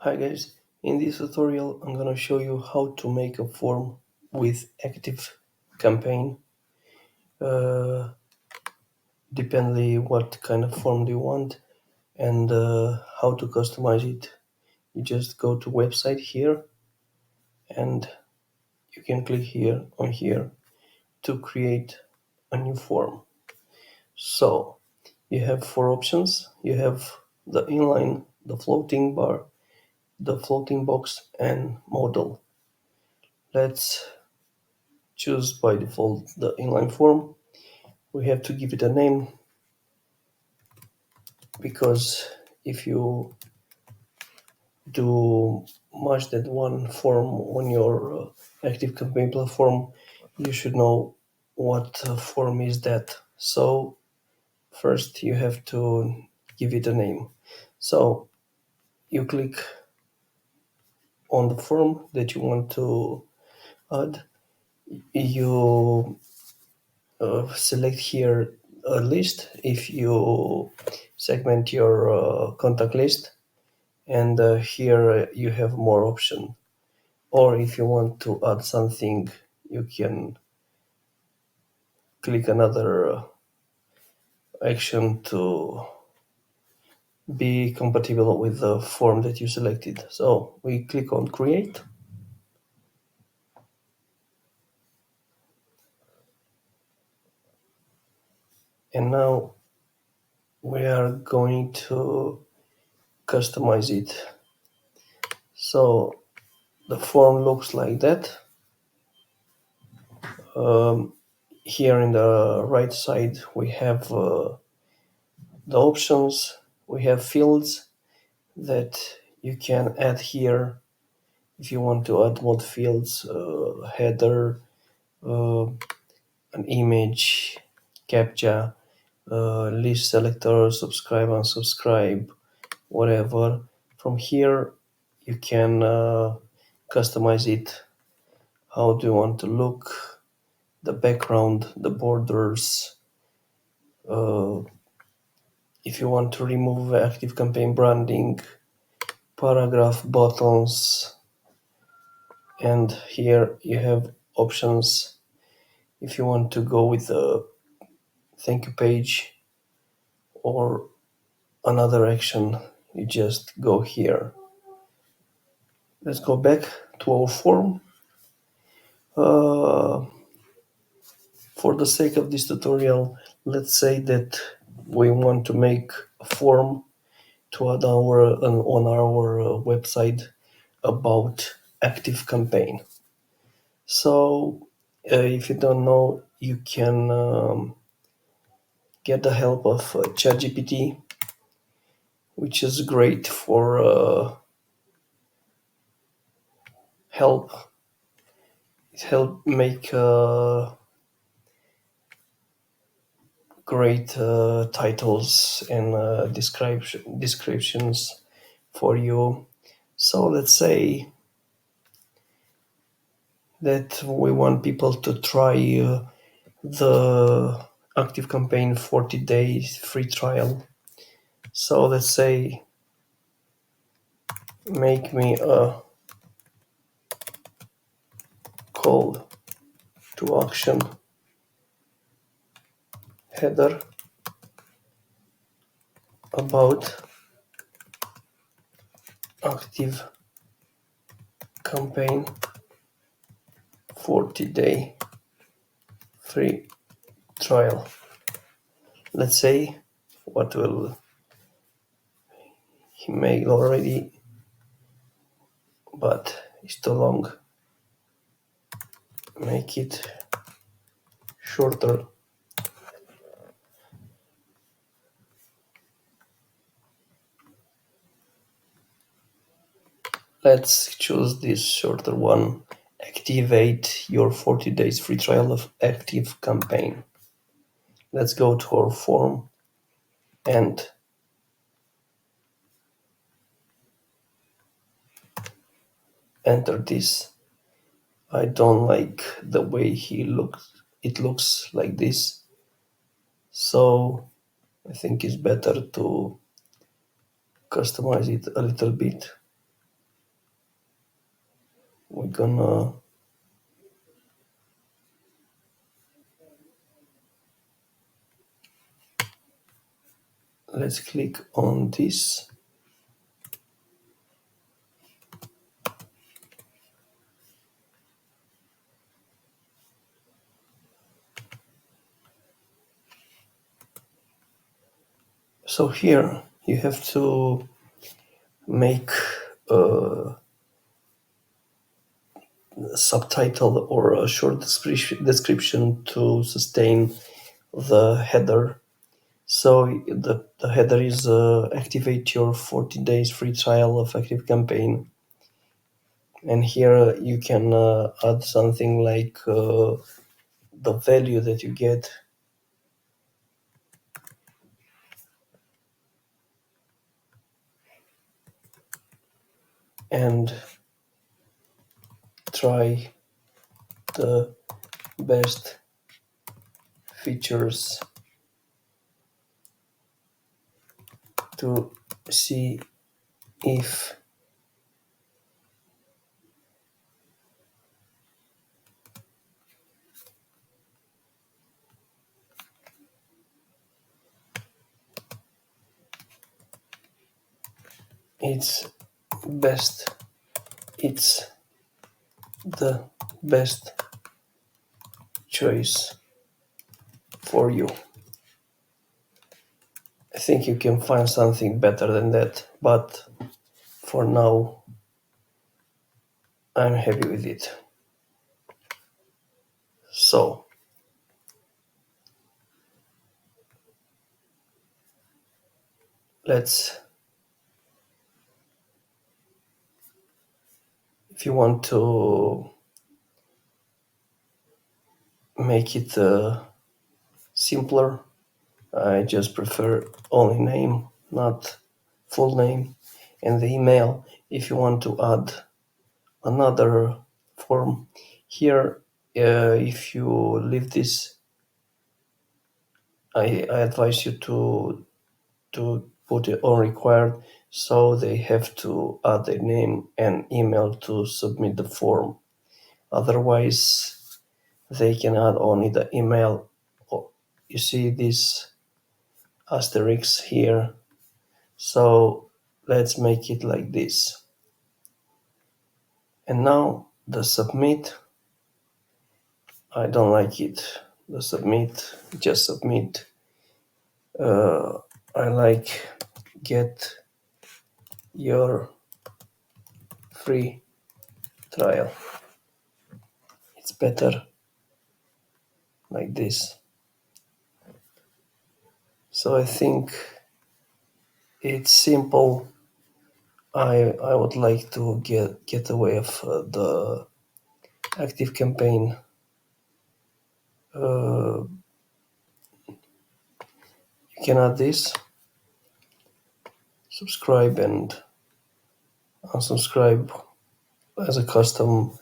Hi guys, in this tutorial I'm gonna show you how to make a form with ActiveCampaign. Uh, Depending what kind of form do you want and how to customize it. You just go to website here and you can click here to create a new form. So you have four options. You have the inline, the floating bar, the floating box and modal. Let's choose by default the inline form. We have to give it a name because if you do much than one form on your ActiveCampaign platform, you should know what form is that. So first you have to give it a name. So you click on the form that you want to add. You select here a list if you segment your contact list, and here you have more option, or if you want to add something you can click another action to be compatible with the form that you selected. So we click on create, and now we are going to customize it. So the form looks like that. um, Here in the right side we have the options. We have fields that you can add here if you want to add more fields, header, uh, an image, captcha, list selector, subscribe, unsubscribe, whatever. From here you can customize it. How do you want to look, the background, the borders, uh, if you want to remove ActiveCampaign branding, paragraph buttons, and here you have options. If you want to go with a thank you page or another action, you just go here. Let's go back to our form. Uh, for the sake of this tutorial, let's say that we want to make a form to add on our website about ActiveCampaign. So if you don't know, you can get the help of ChatGPT, which is great for help. It help make great titles and descriptions for you. So let's say that we want people to try the ActiveCampaign 40 days free trial. So let's say make me a call to action header about Active Campaign 40-day free trial. Let's say what will he made already, but it's too long. Make it shorter. Let's choose this shorter one. Activate your 40 days free trial of ActiveCampaign. Let's go to our form and enter this. I don't like the way he looks. It looks like this. So I think it's better to customize it a little bit. we're gonna let's click on this. So here you have to make a subtitle or a short description to sustain the header. So the header is activate your 40 days free trial of ActiveCampaign. And here you can add something like the value that you get and try the best features to see if it's best it's the best choice for you. I think you can find something better than that, but for now I'm happy with it. So let's, if you want to make it simpler, I just prefer only name, not full name, and the email. If you want to add another form here, if you leave this, I advise you to put it on required, so they have to add their name and email to submit the form. Otherwise, they can add only the email. Oh, you see this asterisk here. So let's make it like this. And now the submit, I don't like it. The submit, just submit. I like get your free trial. It's better like this. So I think it's simple. I would like to get away of the active campaign. You can add this, subscribe and unsubscribe as a custom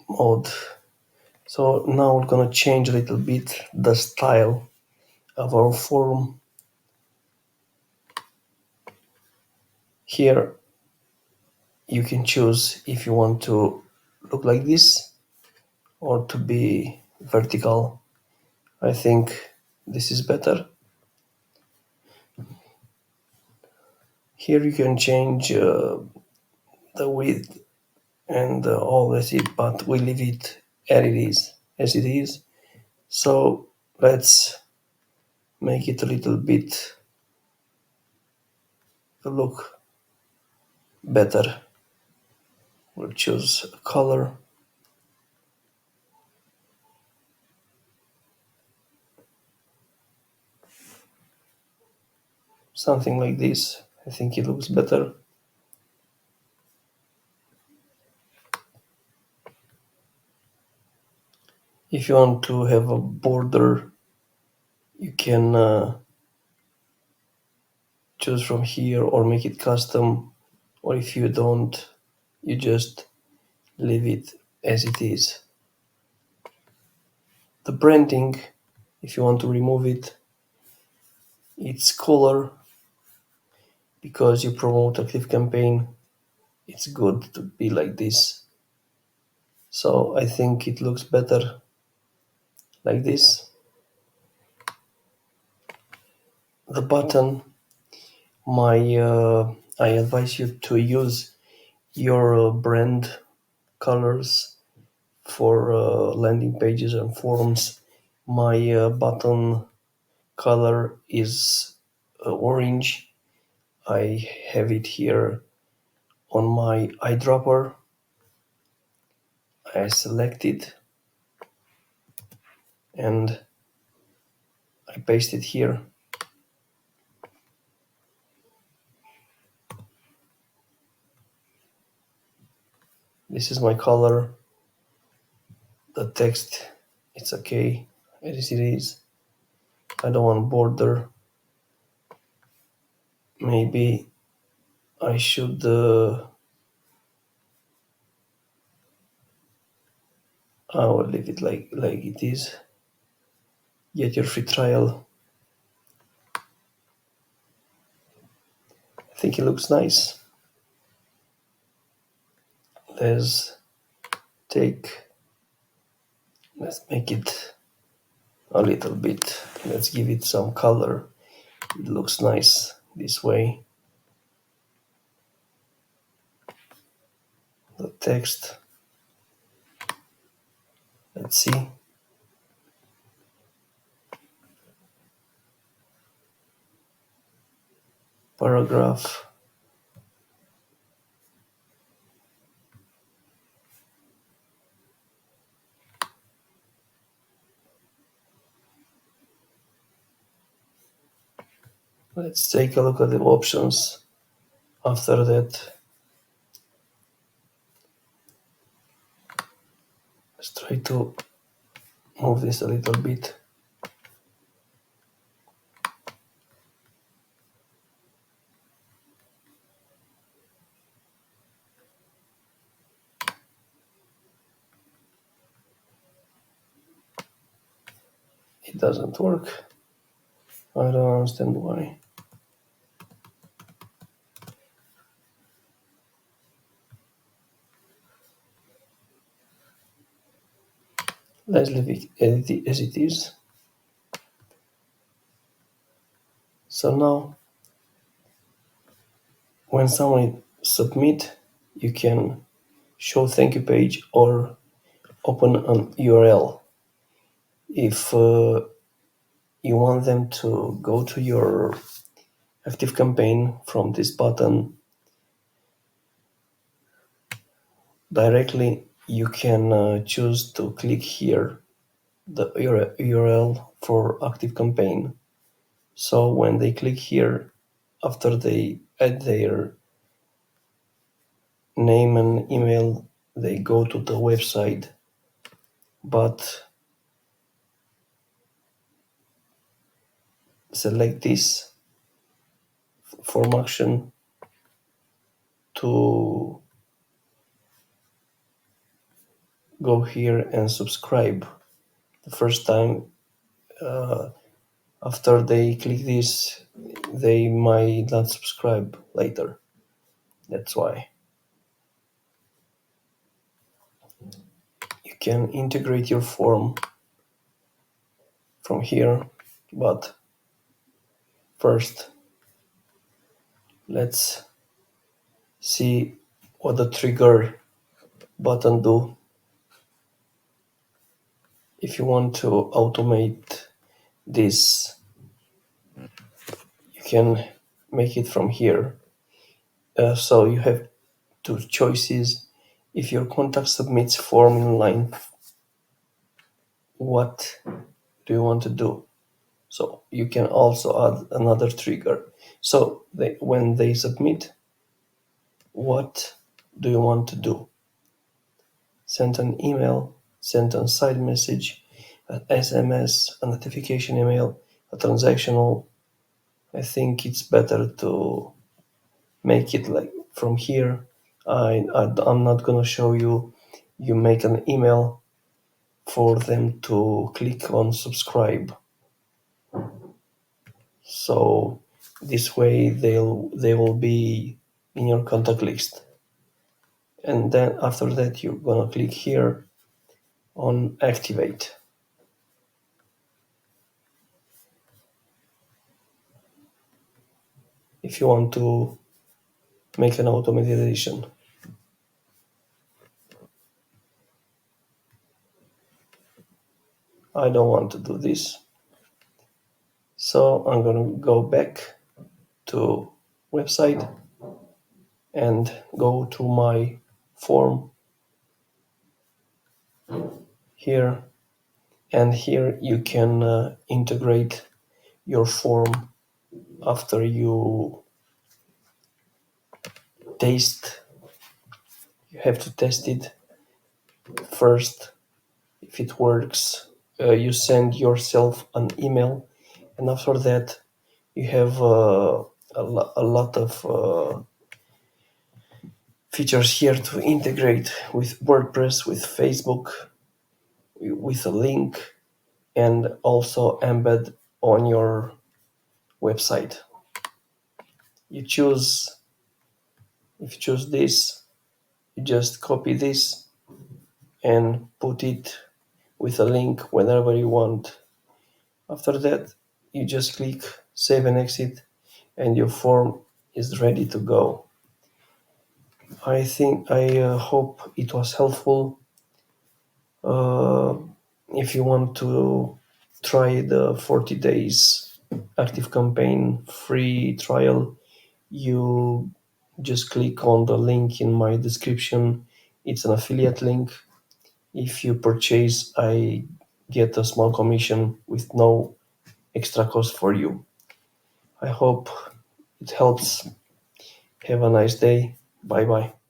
mode. So now we're gonna change a little bit the style of our form. Here you can choose if you want to look like this or to be vertical. I think this is better. Here you can change the width and all that it, but we leave it as it is. So let's make it a little bit look better. We'll choose a color, something like this. I think it looks better. If you want to have a border, you can choose from here or make it custom, or if you don't, you just leave it as it is. The branding, if you want to remove it, it's color because you promote ActiveCampaign. it's good to be like this. So I think it looks better like this. The button, my I advise you to use your brand colors for landing pages and forms. My button color is orange. I have it here on my eyedropper. I select it and I paste it here. This is my color. The text, it's okay as it is. I don't want border. Maybe I should I will leave it like it is. Get your free trial. I think it looks nice. Let's take, let's make it a little bit. Let's give it some color. It looks nice this way. The text. Let's see. Paragraph. Let's take a look at the options. After that, let's try to move this a little bit. It doesn't work. I don't understand why. Let's leave it as it is. So now, when someone submit, you can show thank you page or open an URL. If you want them to go to your ActiveCampaign from this button directly, you can choose to click here the URL for ActiveCampaign. So when they click here, after they add their name and email, they go to the website. But select this form action to go here and subscribe. The first time after they click this, they might not subscribe later. That's why. You can integrate your form from here, but first let's see what the trigger button do. If you want to automate this, you can make it from here. So you have two choices. If your contact submits form in line, what do you want to do? So you can also add another trigger. So when they submit, what do you want to do? Send an email, send a side message, an SMS, a notification email, a transactional. I think it's better to make it like from here. I'm not gonna show you. You make an email for them to click on subscribe. So this way they will be in your contact list. and then after that you're gonna click here on activate if you want to make an automatization. I don't want to do this, so I'm gonna go back to website and go to my form here, and here you can integrate your form after you taste. You have to test it first. If it works, you send yourself an email, and after that you have a lot of features here to integrate with WordPress, with Facebook, with a link, and also embed on your website. You choose, if you choose this, you just copy this and put it with a link whenever you want. After that, you just click save and exit, and your form is ready to go. I hope it was helpful. Uh, if you want to try the 40 days ActiveCampaign free trial, you just click on the link in my description. It's an affiliate link. If you purchase, I get a small commission with no extra cost for you. I hope it helps. Have a nice day. Bye bye.